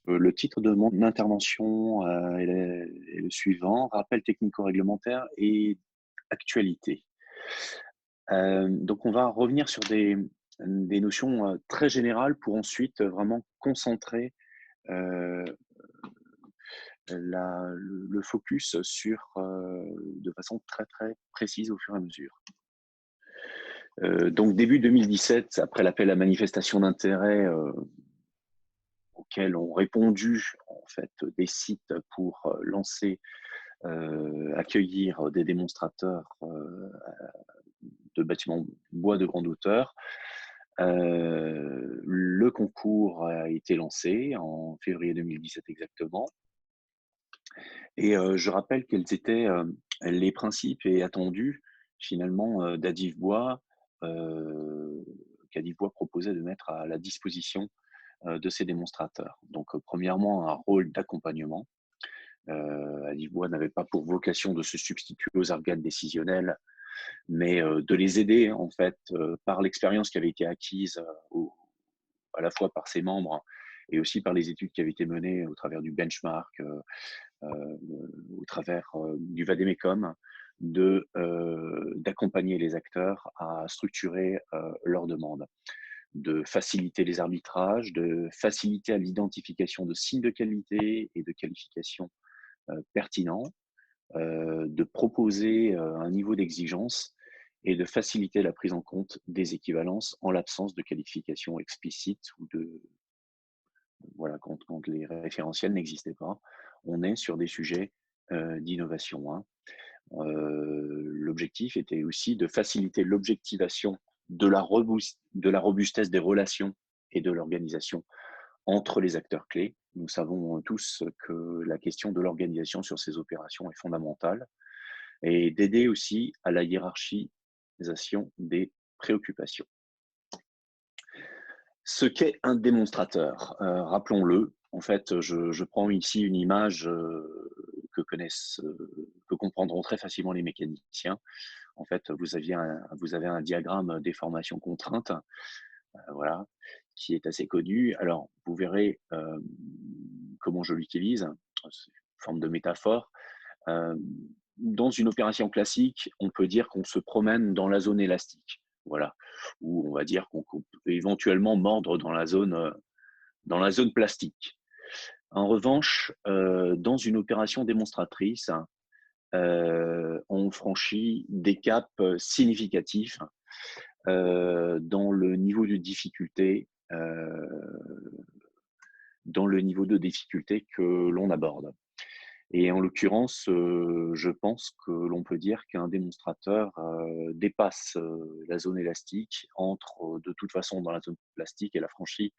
Le titre de mon intervention est le suivant: rappel technico-réglementaire et actualité. Donc on va revenir sur des notions, très générales pour ensuite vraiment concentrer, heu, le focus sur, de façon très, très précise au fur et à mesure. Donc début 2017, après l'appel à manifestation d'intérêt, auquel ont répondu en fait des sites pour, lancer, accueillir des démonstrateurs, de bâtiments bois de grande hauteur. Le concours a été lancé en février 2017 exactement et je rappelle quels étaient, les principes et attendus finalement, d'Adif Bois, qu'Adif Bois proposait de mettre à la disposition, de ces démonstrateurs. Donc, premièrement, un rôle d'accompagnement. Adif Bois n'avait pas pour vocation de se substituer aux organes décisionnels, mais de les aider en fait, par l'expérience qui avait été acquise, à la fois par ses membres et aussi par les études qui avaient été menées au travers du benchmark, au travers du vademecum, d'accompagner les acteurs à structurer leurs demandes, de faciliter les arbitrages, de faciliter l'identification de signes de qualité et de qualification pertinents, de proposer un niveau d'exigence et de faciliter la prise en compte des équivalences en l'absence de qualification explicite ou de voilà, quand les référentiels n'existaient pas. On est sur des sujets d'innovation, hein. L'objectif était aussi de faciliter l'objectivation de la robustesse des relations et de l'organisation entre les acteurs clés. Nous savons tous que la question de l'organisation sur ces opérations est fondamentale et d'aider aussi à la hiérarchisation des préoccupations. Ce qu'est un démonstrateur, rappelons-le, en fait, je prends ici une image que comprendront très facilement les mécaniciens. En fait, vous avez un diagramme déformation contrainte, voilà, qui est assez connu. Alors, vous verrez comment je l'utilise, c'est une forme de métaphore. Euh, dans une opération classique, on peut dire qu'on se promène dans la zone élastique, voilà, ou on va dire qu'on peut éventuellement mordre dans la zone plastique. En revanche, dans une opération démonstratrice, on franchit des caps significatifs dans le niveau de difficulté, que l'on aborde. Et en l'occurrence, je pense que l'on peut dire qu'un démonstrateur dépasse la zone élastique, entre de toute façon dans la zone plastique et la franchit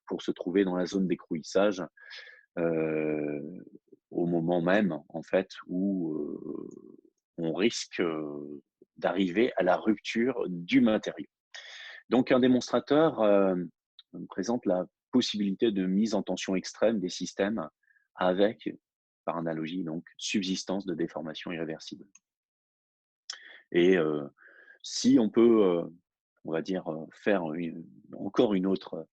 pour se trouver dans la zone d'écrouissage euh, au moment même en fait où on risque d'arriver à la rupture du matériau. Donc un démonstrateur présente la possibilité de mise en tension extrême des systèmes avec, par analogie, donc, subsistance de déformation irréversible. Et si on peut, on va dire, faire encore une autre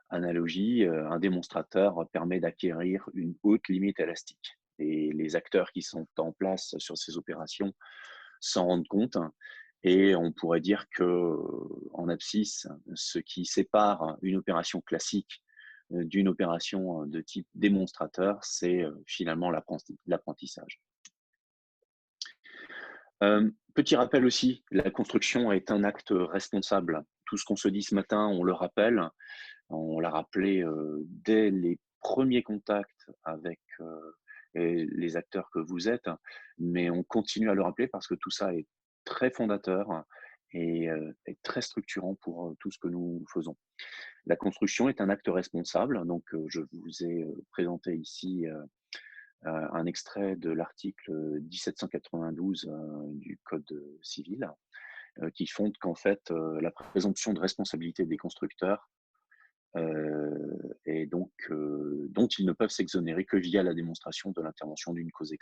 analogie, un démonstrateur permet d'acquérir une haute limite élastique. Et les acteurs qui sont en place sur ces opérations s'en rendent compte. Et on pourrait dire que, en abscisse, ce qui sépare une opération classique d'une opération de type démonstrateur, c'est finalement l'apprentissage. Petit rappel aussi, la construction est un acte responsable. Tout ce qu'on se dit ce matin, on le rappelle, on l'a rappelé dès les premiers contacts avec les acteurs que vous êtes, mais on continue à le rappeler parce que tout ça est très fondateur et est très structurant pour tout ce que nous faisons. La construction est un acte responsable, donc je vous ai présenté ici un extrait de l'article 1792 du Code civil qui fonde qu'en fait la présomption de responsabilité des constructeurs et donc dont ils ne peuvent s'exonérer que via la démonstration de l'intervention d'une cause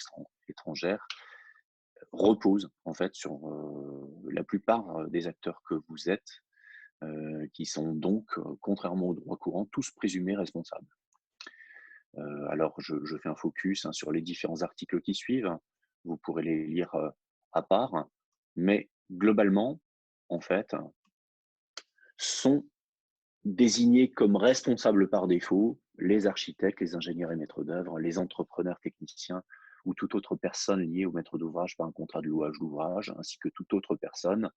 étrangère, repose en fait sur la plupart des acteurs que vous êtes, qui sont donc, contrairement au droit courant, tous présumés responsables. Alors je fais un focus, hein, sur les différents articles qui suivent. Vous pourrez les lire, à part, mais globalement, en fait, sont désignés comme responsables par défaut les architectes, les ingénieurs et maîtres d'œuvre, les entrepreneurs techniciens ou toute autre personne liée au maître d'ouvrage par un contrat de louage d'ouvrage, ainsi que toute autre personne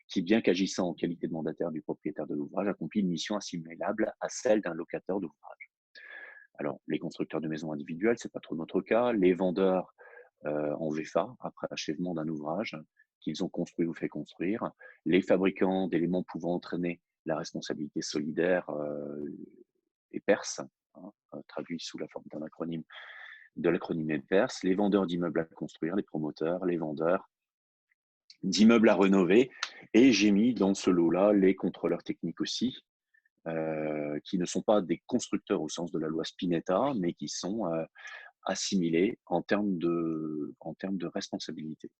qui, bien qu'agissant en qualité de mandataire du propriétaire de l'ouvrage, accomplit une mission assimilable à celle d'un locataire d'ouvrage. Alors, les constructeurs de maisons individuelles, c'est pas trop notre cas. Les vendeurs en VFA, après achèvement d'un ouvrage qu'ils ont construit ou fait construire. Les fabricants d'éléments pouvant entraîner la responsabilité solidaire EPERS, hein, traduit sous la forme d'un acronyme, de l'acronyme EPERS. Les vendeurs d'immeubles à construire, les promoteurs, les vendeurs d'immeubles à rénover. Et j'ai mis dans ce lot-là les contrôleurs techniques aussi, qui ne sont pas des constructeurs au sens de la loi Spinetta, mais qui sont assimilés en termes de responsabilité.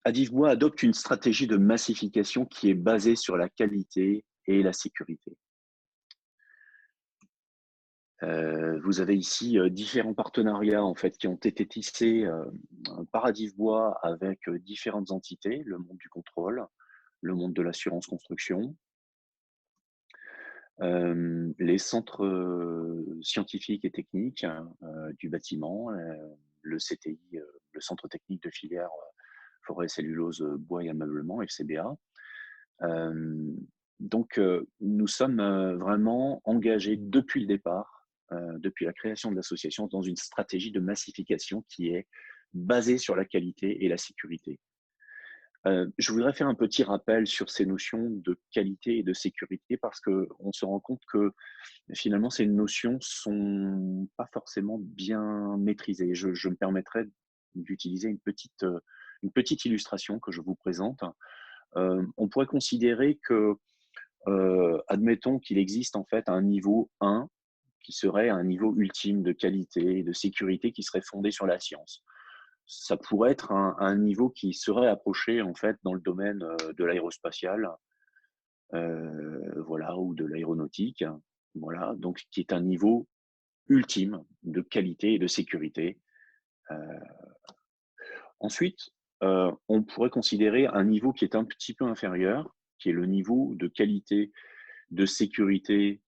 Adivebois adopte une stratégie de massification qui est basée sur la qualité et la sécurité. Vous avez ici différents partenariats en fait, qui ont été tissés par Adivebois avec différentes entités, le monde du contrôle, le monde de l'assurance construction, les centres scientifiques et techniques du bâtiment, le CTI, le centre technique de filière forêt, cellulose, bois et ameublement, FCBA. Donc, nous sommes vraiment engagés depuis le départ, depuis la création de l'association, dans une stratégie de massification qui est basée sur la qualité et la sécurité. Je voudrais faire un petit rappel sur ces notions de qualité et de sécurité parce qu'on se rend compte que finalement ces notions ne sont pas forcément bien maîtrisées. Je me permettrai d'utiliser une petite illustration que je vous présente. On pourrait considérer que, admettons qu'il existe en fait un niveau 1 qui serait un niveau ultime de qualité et de sécurité qui serait fondé sur la science. Ça pourrait être un niveau qui serait approché en fait dans le domaine de l'aérospatial, voilà, ou de l'aéronautique, voilà, donc qui est un niveau ultime de qualité et de sécurité. Euh, Ensuite, on pourrait considérer un niveau qui est un petit peu inférieur, qui est le niveau de qualité de sécurité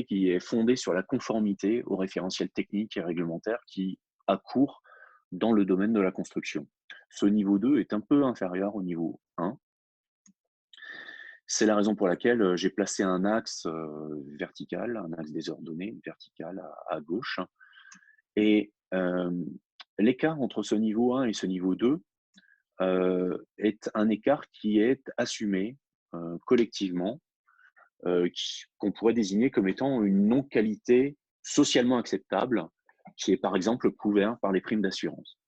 qui est fondé sur la conformité aux référentiels techniques et réglementaires qui accourent dans le domaine de la construction. Ce niveau 2 est un peu inférieur au niveau 1. C'est la raison pour laquelle j'ai placé un axe vertical, un axe désordonné, vertical à gauche. Et l'écart entre ce niveau 1 et ce niveau 2 est un écart qui est assumé collectivement, qu'on pourrait désigner comme étant une non-qualité socialement acceptable, qui est par exemple couvert par les primes d'assurance,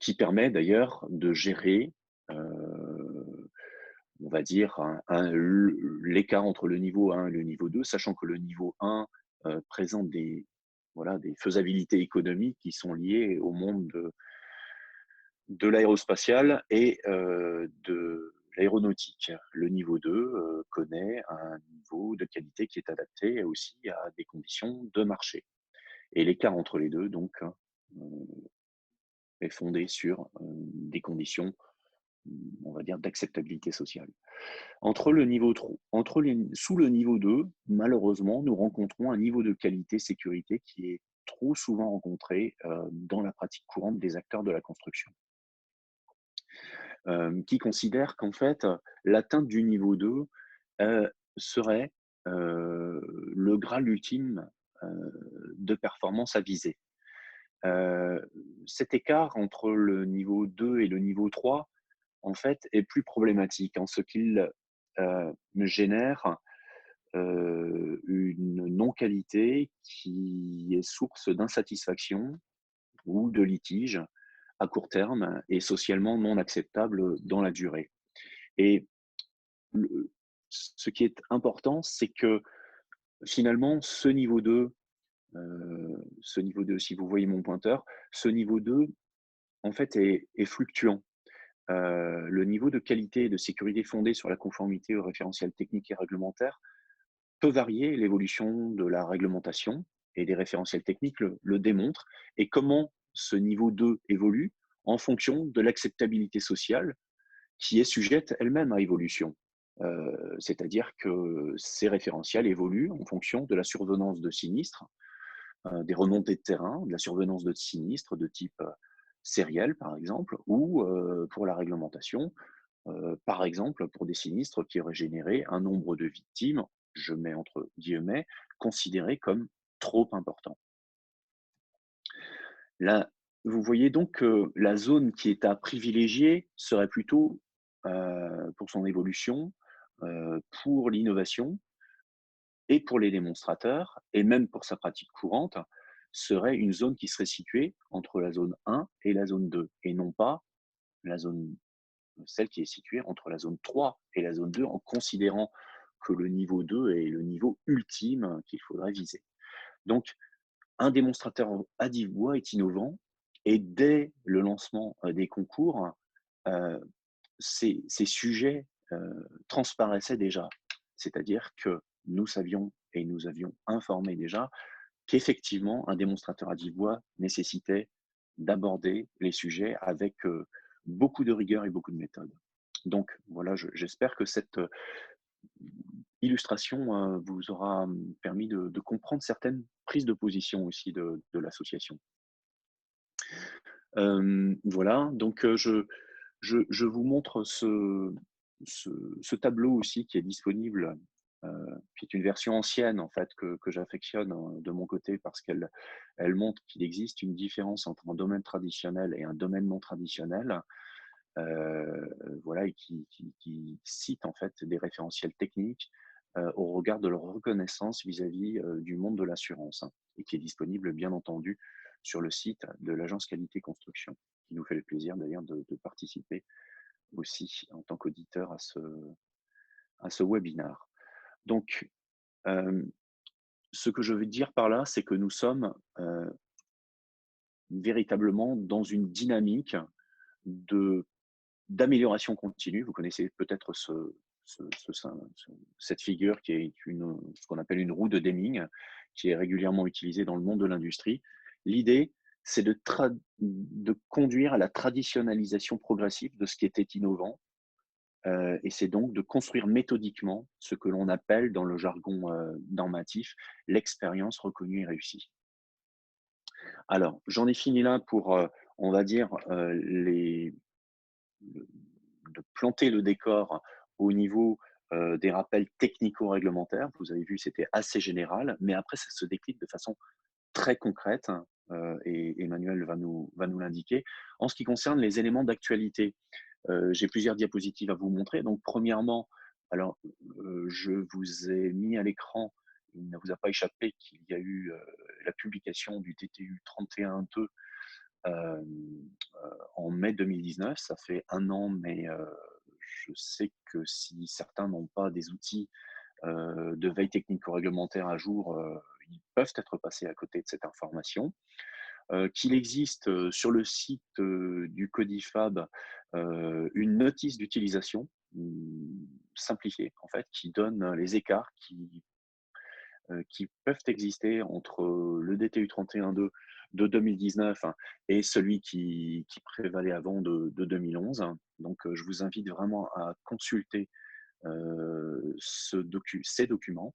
qui permet d'ailleurs de gérer, on va dire, l'écart entre le niveau 1 et le niveau 2, sachant que le niveau 1 présente voilà, des faisabilités économiques qui sont liées au monde de l'aérospatial et de l'aéronautique. Le niveau 2 connaît un niveau de qualité qui est adapté aussi à des conditions de marché. Et l'écart entre les deux, donc, est fondé sur des conditions, on va dire, d'acceptabilité sociale. Sous le niveau 2, malheureusement, nous rencontrons un niveau de qualité sécurité qui est trop souvent rencontré dans la pratique courante des acteurs de la construction. Qui considèrent qu'en fait, l'atteinte du niveau 2 serait le Graal ultime de performance à viser. Cet écart entre le niveau 2 et le niveau 3, en fait, est plus problématique en ce qu'il génère une non-qualité qui est source d'insatisfaction ou de litige à court terme et socialement non acceptable dans la durée. Et ce qui est important, c'est que finalement, ce niveau 2, si vous voyez mon pointeur, ce niveau 2, en fait, est fluctuant. le niveau de qualité et de sécurité fondé sur la conformité aux référentiels techniques et réglementaires peut varier. L'évolution de la réglementation et des référentiels techniques le démontre. Et comment ce niveau 2 évolue en fonction de l'acceptabilité sociale qui est sujette elle-même à évolution. C'est-à-dire que ces référentiels évoluent en fonction de la survenance de sinistres, des remontées de terrain, de la survenance de sinistres de type sériel, par exemple, ou pour la réglementation, par exemple, pour des sinistres qui auraient généré un nombre de victimes, je mets entre guillemets, considéré comme trop important. Là, vous voyez donc que la zone qui est à privilégier serait plutôt, pour son évolution, pour l'innovation et pour les démonstrateurs et même pour sa pratique courante, serait une zone qui serait située entre la zone 1 et la zone 2 et non pas la zone celle qui est située entre la zone 3 et la zone 2 en considérant que le niveau 2 est le niveau ultime qu'il faudrait viser. Donc un démonstrateur à 10 voix est innovant et dès le lancement, des concours, heu, ces sujets, transparaissaient déjà. C'est-à-dire que nous savions et nous avions informé déjà qu'effectivement un démonstrateur à 10 voix nécessitait d'aborder les sujets avec, beaucoup de rigueur et beaucoup de méthode. Donc voilà, j'espère que cette, illustration, vous aura, permis de comprendre certaines prises de position aussi de l'association. Voilà, donc je vous montre ce ce tableau aussi qui est disponible, qui est une version ancienne en fait que j'affectionne, de mon côté parce qu'elle montre qu'il existe une différence entre un domaine traditionnel et un domaine non traditionnel. Voilà et qui cite en fait des référentiels techniques, au regard de leur reconnaissance vis-à-vis, du monde de l'assurance, hein, et qui est disponible bien entendu sur le site de l'agence qualité construction, qui nous fait le plaisir d'ailleurs de participer aussi en tant qu'auditeur à ce webinar. Donc, hem, ce que je veux dire par là, c'est que nous sommes, véritablement dans une dynamique de d'amélioration continue. Vous connaissez peut-être cette figure qui est ce qu'on appelle une roue de Deming, qui est régulièrement utilisée dans le monde de l'industrie. L'idée, c'est de conduire à la traditionnalisation progressive de ce qui était innovant, et c'est donc de construire méthodiquement ce que l'on appelle dans le jargon normatif l'expérience reconnue et réussie. Alors, j'en ai fini là pour, on va dire, de de planter le décor au niveau, des rappels technico-réglementaires. Vous avez vu, c'était assez général, mais après ça se décline de façon très concrète, et Emmanuel va nous l'indiquer. En ce qui concerne les éléments d'actualité, j'ai plusieurs diapositives à vous montrer. Donc premièrement, alors, je vous ai mis à l'écran, il ne vous a pas échappé qu'il y a eu, la publication du TTU 31.2 en mai 2019. Ça fait un an, mais je sais que si certains n'ont pas des outils de veille technico-réglementaire à jour, ils peuvent être passés à côté de cette information. Qu'il existe sur le site du Codifab une notice d'utilisation simplifiée, en fait, qui donne les écarts qui peuvent exister entre le DTU 31.2 de 2019 hein, et celui qui prévalait avant de 2011. Donc, je vous invite vraiment à consulter ces documents.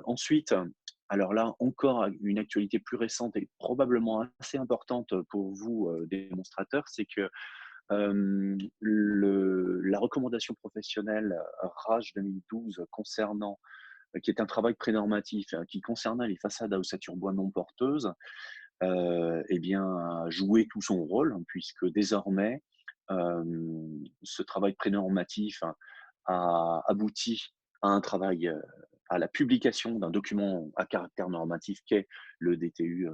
Ensuite, alors là, encore une actualité plus récente et probablement assez importante pour vous, démonstrateurs, c'est que la recommandation professionnelle RAGE 2012 concernant qui est un travail prénormatif, qui concernait les façades à ossature bois non porteuses, eh bien, a joué tout son rôle, hein, puisque désormais, ce travail prénormatif a abouti à un travail, à la publication d'un document à caractère normatif qu'est le DTU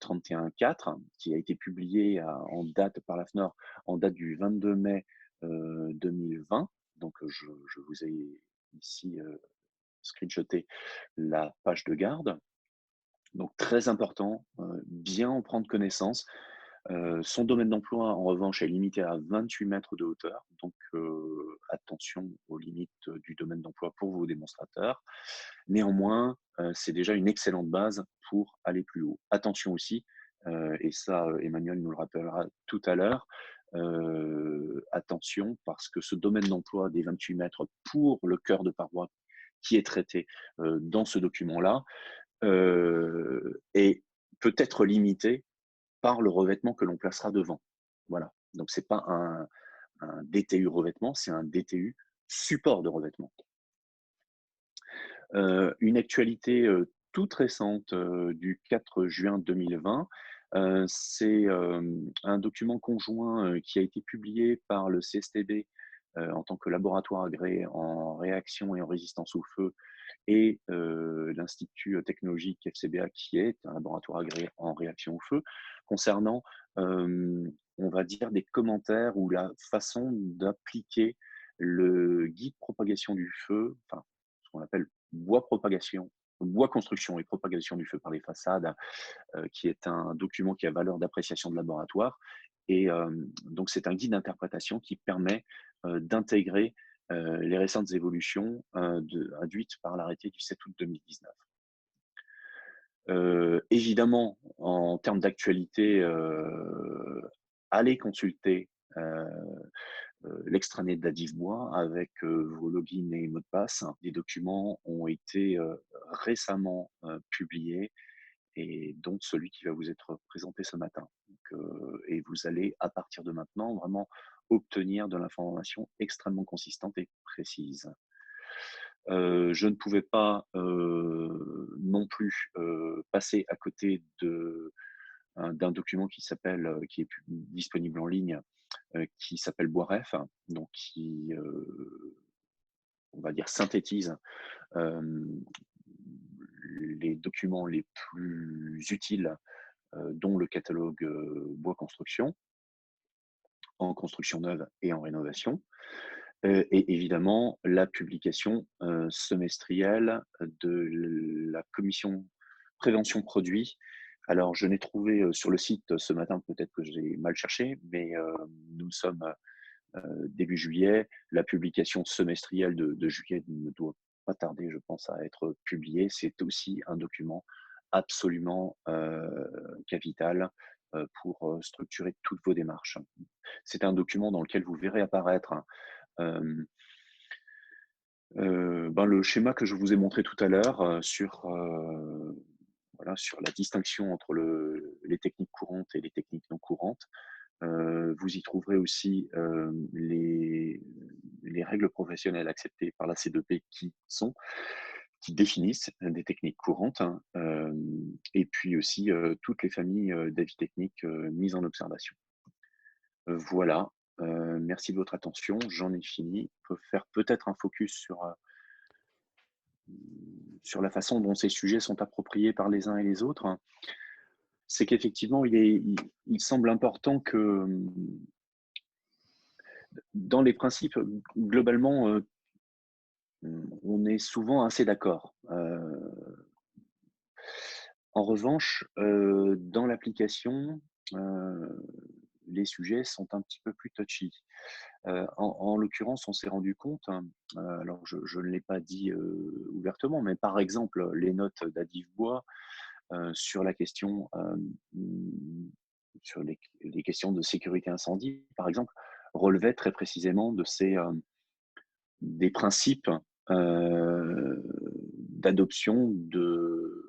31.4, qui a été publié en date par l'AFNOR en date du 22 mai 2020. Donc, je vous ai ici screenshoté la page de garde. Donc très important, bien en prendre connaissance. Son domaine d'emploi, en revanche, est limité à 28 mètres de hauteur, donc attention aux limites du domaine d'emploi pour vos démonstrateurs. Néanmoins, c'est déjà une excellente base pour aller plus haut. Attention aussi, et ça, Emmanuel nous le rappellera tout à l'heure, attention parce que ce domaine d'emploi des 28 mètres pour le cœur de paroi qui est traité dans ce document-là est peut-être limité par le revêtement que l'on placera devant. Voilà. Donc, c'est pas un DTU revêtement, c'est un DTU support de revêtement. Une actualité toute récente du 4 juin 2020, c'est un document conjoint qui a été publié par le CSTB en tant que laboratoire agréé en réaction et en résistance au feu et l'Institut technologique FCBA qui est un laboratoire agréé en réaction au feu, concernant, on va dire, des commentaires ou la façon d'appliquer le guide propagation du feu, enfin, ce qu'on appelle bois construction et propagation du feu par les façades, qui est un document qui a valeur d'appréciation de laboratoire. Et donc, c'est un guide d'interprétation qui permet d'intégrer les récentes évolutions induites par l'arrêté du 7 août 2019. Évidemment, en termes d'actualité, allez consulter l'extranet d'Adivebois avec vos logins et mots de passe. Les documents ont été récemment publiés et donc celui qui va vous être présenté ce matin. Donc, et vous allez, à partir de maintenant, vraiment obtenir de l'information extrêmement consistante et précise. Je ne pouvais pas non plus passer à côté d'un document qui est disponible en ligne, qui s'appelle Boiref, donc qui, on va dire, synthétise les documents les plus utiles, dont le catalogue bois construction, en construction neuve et en rénovation. Et évidemment, la publication semestrielle de la commission prévention produits. Alors, je n'ai trouvé sur le site ce matin, peut-être que j'ai mal cherché, mais nous sommes début juillet. La publication semestrielle de juillet ne doit pas tarder, je pense, à être publiée. C'est aussi un document absolument capital pour structurer toutes vos démarches. C'est un document dans lequel vous verrez apparaître le schéma que je vous ai montré tout à l'heure voilà, sur la distinction entre les techniques courantes et les techniques non courantes. Vous y trouverez aussi les règles professionnelles acceptées par la C2P qui définissent des techniques courantes, hein, et puis aussi toutes les familles d'avis techniques mises en observation. Voilà, merci de votre attention, j'en ai fini. On peut faire peut-être un focus sur la façon dont ces sujets sont appropriés par les uns et les autres. C'est qu'effectivement, il semble important que dans les principes, globalement, on est souvent assez d'accord. En revanche, dans l'application, les sujets sont un petit peu plus touchy. En l'occurrence, on s'est rendu compte, alors je ne l'ai pas dit ouvertement, mais par exemple, les notes d'Adivebois sur la question, sur les questions de sécurité incendie, par exemple, relevaient très précisément des principes d'adoption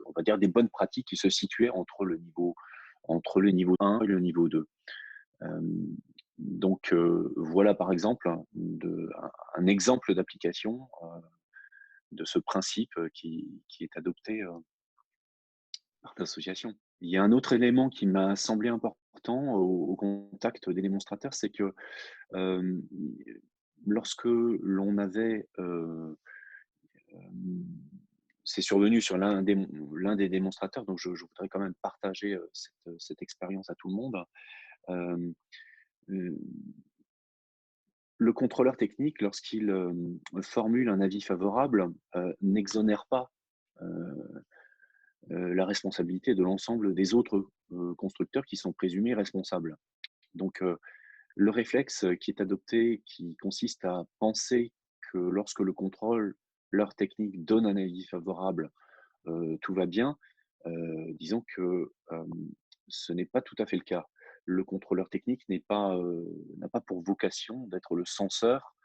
on va dire, des bonnes pratiques qui se situaient entre le niveau 1 et le niveau 2. Donc, voilà par exemple un exemple d'application de ce principe qui est adopté par l'association. Il y a un autre élément qui m'a semblé important au contact des démonstrateurs, c'est que euh, lorsque l'on avait c'est survenu sur l'un des démonstrateurs, donc je voudrais quand même partager cette expérience à tout le monde. Euh, le contrôleur technique, lorsqu'il formule un avis favorable, n'exonère pas la responsabilité de l'ensemble des autres constructeurs qui sont présumés responsables. Donc, le réflexe qui est adopté, qui consiste à penser que lorsque le contrôleur technique donne un avis favorable, tout va bien, disons que, ce n'est pas tout à fait le cas. Le contrôleur technique n'a pas pour vocation d'être le censeur,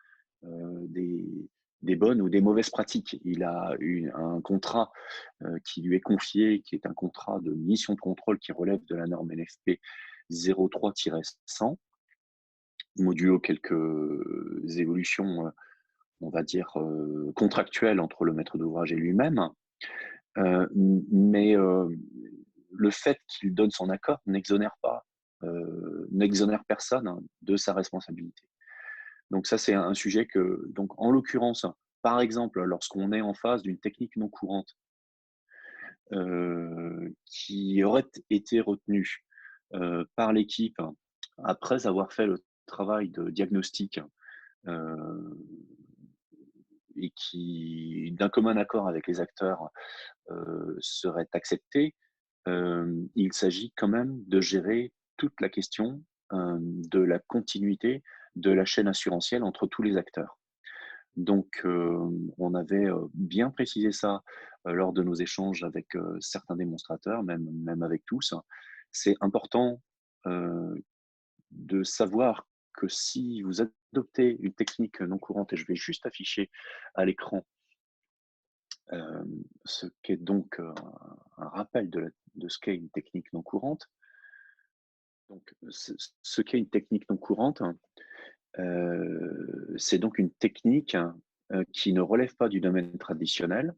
des bonnes ou des mauvaises pratiques. Il a un contrat, qui lui est confié, qui est un contrat de mission de contrôle qui relève de la norme NFP 03-100, modulo quelques évolutions, on va dire, contractuelles entre le maître d'ouvrage et lui-même. Mais le fait qu'il donne son accord n'exonère personne, hein, de sa responsabilité. Donc ça, c'est un sujet que, donc en l'occurrence, par exemple, lorsqu'on est en face d'une technique non courante, qui aurait été retenue, par l'équipe après avoir fait le travail de diagnostic, heu et qui, d'un commun accord avec les acteurs, serait acceptée, il s'agit quand même de gérer toute la question, de la continuité de la chaîne assurantielle entre tous les acteurs. Donc, on avait, bien précisé ça, lors de nos échanges avec, certains démonstrateurs, même avec tous. C'est important, heu, de savoir que si vous adoptez une technique non courante, et je vais juste afficher à l'écran, ce qu'est donc, un rappel de ce qu'est une technique non courante. Donc, ce qu'est une technique non courante, c'est donc une technique, qui ne relève pas du domaine traditionnel.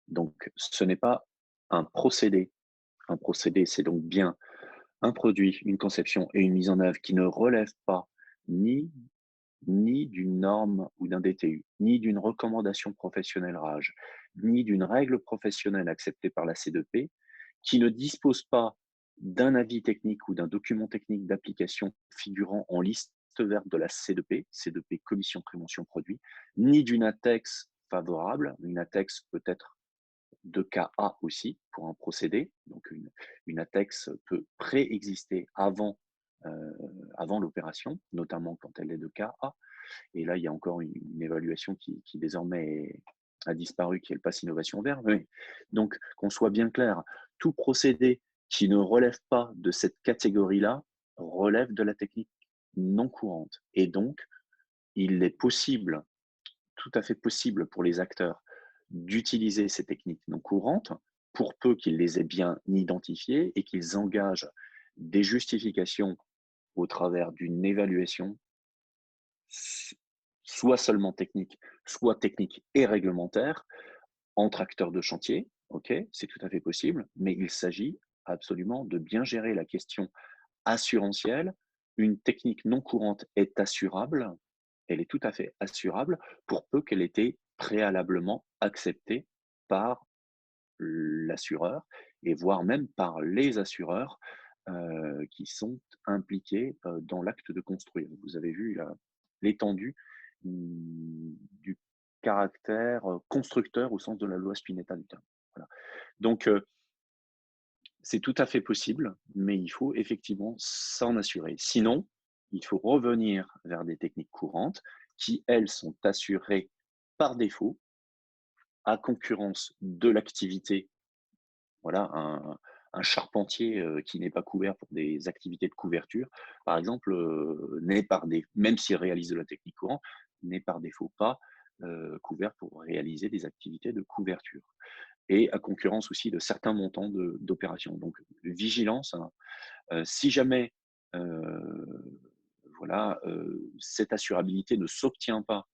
Donc, ce n'est pas un procédé. Un procédé, c'est donc bien un produit, une conception et une mise en œuvre qui ne relèvent pas ni ni d'une norme ou d'un DTU, ni d'une recommandation professionnelle RAGE, ni d'une règle professionnelle acceptée par la C2P, qui ne dispose pas d'un avis technique ou d'un document technique d'application figurant en liste verte de la C2P, C2P Commission Prévention Produit, ni d'une ATEX favorable. Une ATEX peut être de cas A aussi pour un procédé. Donc une ATEX peut préexister avant l'opération, notamment quand elle est de cas A. Et là, il y a encore une évaluation qui désormais a disparu, qui est le pass innovation vert. Oui. Donc, qu'on soit bien clair, tout procédé qui ne relève pas de cette catégorie-là relève de la technique non courante. Et donc, il est possible, tout à fait possible pour les acteurs d'utiliser ces techniques non courantes pour peu qu'ils les aient bien identifiées et qu'ils engagent des justifications au travers d'une évaluation soit seulement technique, soit technique et réglementaire, entre acteurs de chantier, ok, c'est tout à fait possible, mais il s'agit absolument de bien gérer la question assurantielle. Une technique non courante est assurable, elle est tout à fait assurable pour peu qu'elle ait été préalablement acceptée par l'assureur et voire même par les assureurs qui sont impliqués dans l'acte de construire. Vous avez vu l'étendue du caractère constructeur au sens de la loi Spinetta du terme. Voilà. Donc, c'est tout à fait possible, mais il faut effectivement s'en assurer. Sinon, il faut revenir vers des techniques courantes qui, elles, sont assurées par défaut à concurrence de l'activité. Voilà, un charpentier, qui n'est pas couvert pour des activités de couverture, par exemple, n'est par dé même s'il réalise de la technique courante, n'est par défaut pas, couvert pour réaliser des activités de couverture et à concurrence aussi de certains montants d'opérations. Donc vigilance, hein, si jamais, voilà, cette assurabilité ne s'obtient pas,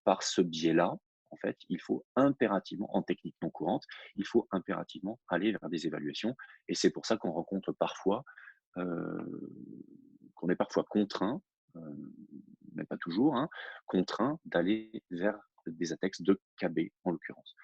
par ce biais-là, en fait, il faut impérativement, en technique non courante, il faut impérativement aller vers des évaluations. Et c'est pour ça qu'on rencontre parfois, euh, qu'on est parfois contraint, euh, mais pas toujours, hein, contraint d'aller vers des ATEX de KB en l'occurrence.